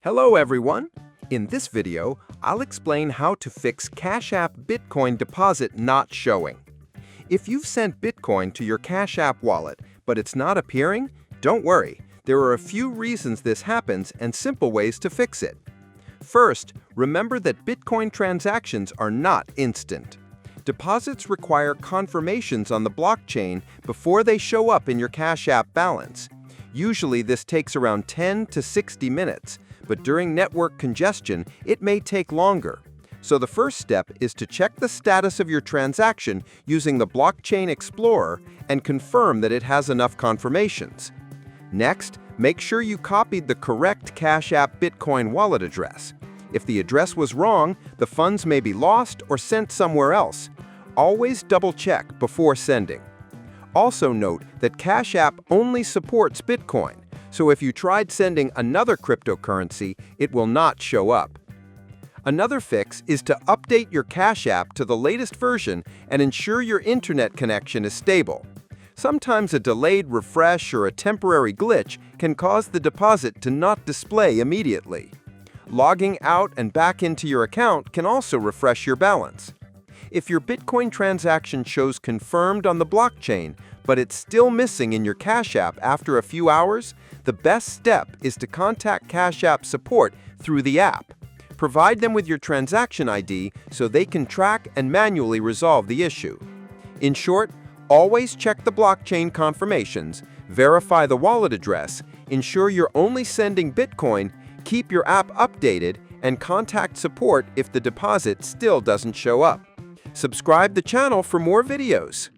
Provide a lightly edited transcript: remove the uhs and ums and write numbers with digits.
Hello everyone! In this video, I'll explain how to fix Cash App Bitcoin deposit not showing. If you've sent Bitcoin to your Cash App wallet, but it's not appearing, don't worry. There are a few reasons this happens and simple ways to fix it. First, remember that Bitcoin transactions are not instant. Deposits require confirmations on the blockchain before they show up in your Cash App balance. Usually this takes around 10 to 60 minutes, but during network congestion, it may take longer. So the first step is to check the status of your transaction using the Blockchain Explorer and confirm that it has enough confirmations. Next, make sure you copied the correct Cash App Bitcoin wallet address. If the address was wrong, the funds may be lost or sent somewhere else. Always double-check before sending. Also note that Cash App only supports Bitcoin, so if you tried sending another cryptocurrency, it will not show up. Another fix is to update your Cash App to the latest version and ensure your internet connection is stable. Sometimes a delayed refresh or a temporary glitch can cause the deposit to not display immediately. Logging out and back into your account can also refresh your balance. If your Bitcoin transaction shows confirmed on the blockchain, but it's still missing in your Cash App after a few hours, the best step is to contact Cash App support through the app. Provide them with your transaction ID so they can track and manually resolve the issue. In short, always check the blockchain confirmations, verify the wallet address, ensure you're only sending Bitcoin, keep your app updated, and contact support if the deposit still doesn't show up. Subscribe the channel for more videos.